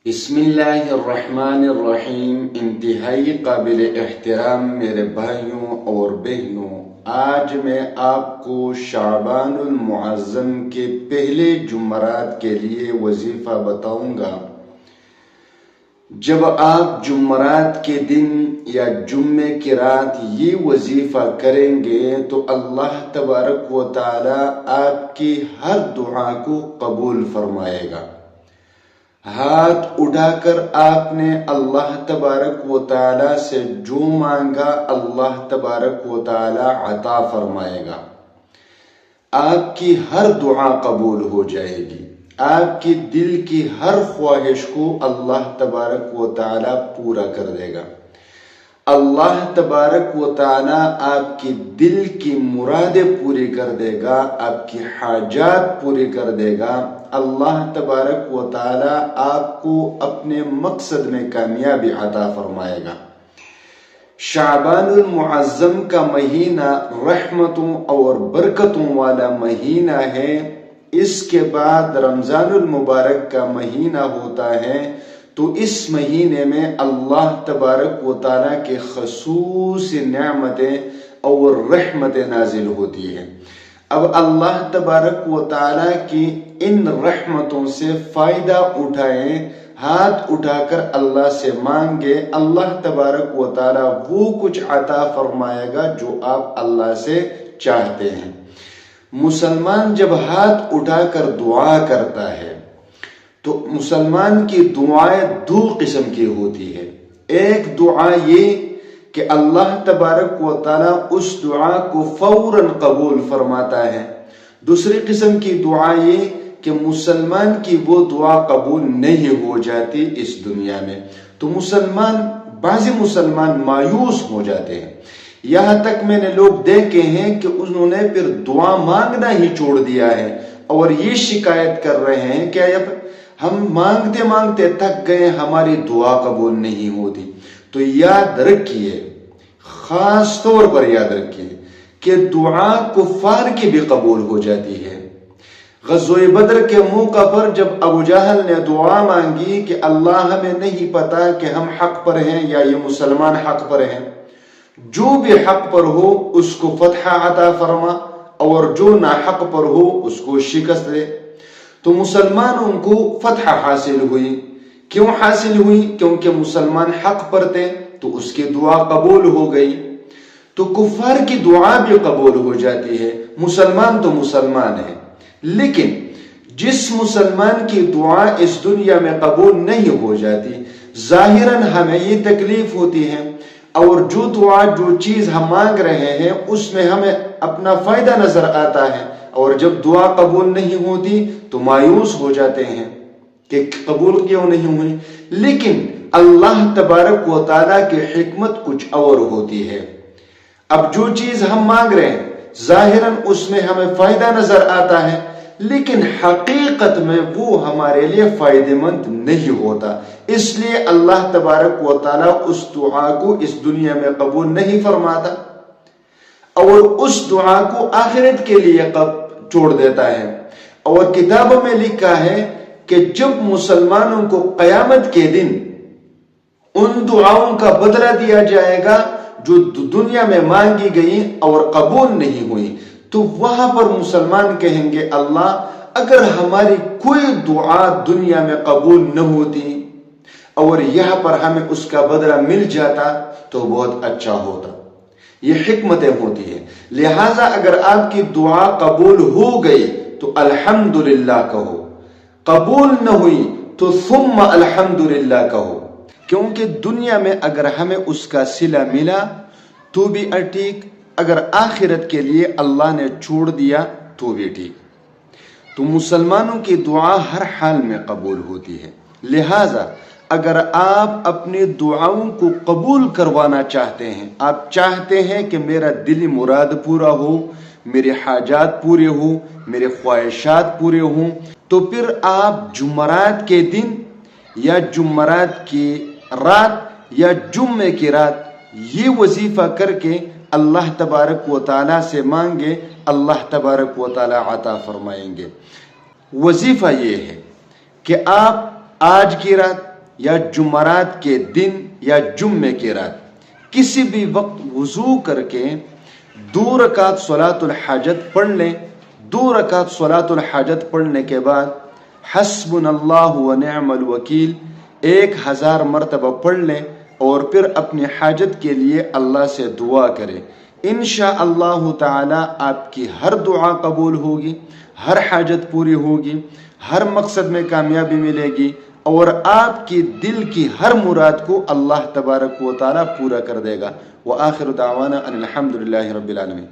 بسم اللہ الرحمن الرحیم۔ انتہائی قابل احترام میرے بھائیوں اور بہنوں، آج میں آپ کو شعبان المعظم کے پہلے جمعرات کے لیے وظیفہ بتاؤں گا۔ جب آپ جمعرات کے دن یا جمعے کی رات یہ وظیفہ کریں گے تو اللہ تبارک و تعالی آپ کی ہر دعا کو قبول فرمائے گا۔ ہاتھ اٹھا کر آپ نے اللہ تبارک و تعالی سے جو مانگا اللہ تبارک و تعالی عطا فرمائے گا۔ آپ کی ہر دعا قبول ہو جائے گی۔ آپ کی دل کی ہر خواہش کو اللہ تبارک و تعالی پورا کر دے گا۔ اللہ تبارک و تعالی آپ کی دل کی مرادیں پوری کر دے گا، آپ کی حاجات پوری کر دے گا۔ اللہ تبارک و تعالی آپ کو اپنے مقصد میں کامیابی عطا فرمائے گا۔ شعبان المعظم کا مہینہ رحمتوں اور برکتوں والا مہینہ ہے۔ اس کے بعد رمضان المبارک کا مہینہ ہوتا ہے، تو اس مہینے میں اللہ تبارک و تعالیٰ کے خصوصی نعمتیں اور رحمتیں نازل ہوتی ہیں۔ اب اللہ تبارک و تعالیٰ کی ان رحمتوں سے فائدہ اٹھائیں، ہاتھ اٹھا کر اللہ سے مانگے، اللہ تبارک و تعالیٰ وہ کچھ عطا فرمائے گا جو آپ اللہ سے چاہتے ہیں۔ مسلمان جب ہاتھ اٹھا کر دعا کرتا ہے تو مسلمان کی دعائیں دو قسم کی ہوتی ہے۔ ایک دعا یہ کہ اللہ تبارک و تعالیٰ اس دعا کو فوراً قبول فرماتا ہے۔ دوسری قسم کی دعا یہ کہ مسلمان کی وہ دعا قبول نہیں ہو جاتی اس دنیا میں، تو بعض مسلمان مایوس ہو جاتے ہیں۔ یہاں تک میں نے لوگ دیکھے ہیں کہ انہوں نے پھر دعا مانگنا ہی چھوڑ دیا ہے اور یہ شکایت کر رہے ہیں کہ ہم مانگتے مانگتے تھک گئے، ہماری دعا قبول نہیں ہوتی۔ تو یاد رکھیے، خاص طور پر یاد رکھیے کہ دعا کفار کی بھی قبول ہو جاتی ہے۔ غزوہ بدر کے موقع پر جب ابو جہل نے دعا مانگی کہ اللہ ہمیں نہیں پتا کہ ہم حق پر ہیں یا یہ مسلمان حق پر ہیں، جو بھی حق پر ہو اس کو فتح عطا فرما اور جو ناحق پر ہو اس کو شکست دے، تو مسلمانوں کو فتح حاصل ہوئی۔ کیوں حاصل ہوئی؟ کیونکہ مسلمان حق پر تھے، تو اس کی دعا قبول ہو گئی۔ تو کفار کی دعا بھی قبول ہو جاتی ہے، مسلمان تو مسلمان ہے، لیکن جس مسلمان کی دعا اس دنیا میں قبول نہیں ہو جاتی، ظاہراً ہمیں یہ تکلیف ہوتی ہے، اور جو چیز ہم مانگ رہے ہیں اس میں ہمیں اپنا فائدہ نظر آتا ہے، اور جب دعا قبول نہیں ہوتی تو مایوس ہو جاتے ہیں کہ قبول کیوں نہیں ہوئی۔ لیکن اللہ تبارک و تعالیٰ کی حکمت کچھ اور ہوتی ہے۔ اب جو چیز ہم مانگ رہے ہیں ظاہراً اس میں ہمیں فائدہ نظر آتا ہے، لیکن حقیقت میں وہ ہمارے لیے فائدہ مند نہیں ہوتا، اس لیے اللہ تبارک و تعالیٰ اس دعا کو اس دنیا میں قبول نہیں فرماتا اور اس دعا کو آخرت کے لیے چھوڑ دیتا ہے۔ اور کتابوں میں لکھا ہے کہ جب مسلمانوں کو قیامت کے دن ان دعاؤں کا بدلہ دیا جائے گا جو دنیا میں مانگی گئی اور قبول نہیں ہوئی، تو وہاں پر مسلمان کہیں گے اللہ اگر ہماری کوئی دعا دنیا میں قبول نہ ہوتی اور یہاں پر ہمیں اس کا بدلہ مل جاتا تو بہت اچھا ہوتا۔ یہ حکمتیں ہوتی ہیں۔ لہٰذا اگر آپ کی دعا قبول ہو گئی تو الحمدللہ کہو، قبول نہ ہوئی تو ثم الحمدللہ کہو، کیونکہ دنیا میں اگر ہمیں اس کا صلہ ملا تو بھی ٹھیک، اگر آخرت کے لیے اللہ نے چھوڑ دیا تو بھی ٹھیک۔ تو مسلمانوں کی دعا ہر حال میں قبول ہوتی ہے۔ لہٰذا اگر آپ اپنی دعاؤں کو قبول کروانا چاہتے ہیں، آپ چاہتے ہیں کہ میرا دلی مراد پورا ہو، میرے حاجات پورے ہوں، میرے خواہشات پورے ہوں، تو پھر آپ جمعرات کے دن یا جمعرات کی رات یا جمعے کی رات یہ وظیفہ کر کے اللہ تبارک و تعالیٰ سے مانگے، اللہ تبارک و تعالیٰ عطا فرمائیں گے۔ وظیفہ یہ ہے کہ آپ آج کی رات یا جمعرات کے دن یا جمعے کی رات کسی بھی وقت وضو کر کے 2 رکعت صلاۃ الحاجت پڑھ لیں. 2 رکعت صلاۃ الحاجت پڑھنے کے بعد حسبنا اللہ و نعم الوکیل 1000 مرتبہ پڑھ لیں اور پھر اپنی حاجت کے لیے اللہ سے دعا کریں. انشاءاللہ تعالی آپ کی ہر دعا قبول ہوگی، ہر حاجت پوری ہوگی، ہر مقصد میں کامیابی ملے گی اور آپ کی دل کی ہر مراد کو اللہ تبارک و تعالی پورا کر دے گا. وآخر دعوانا ان الحمد للہ رب العالمین.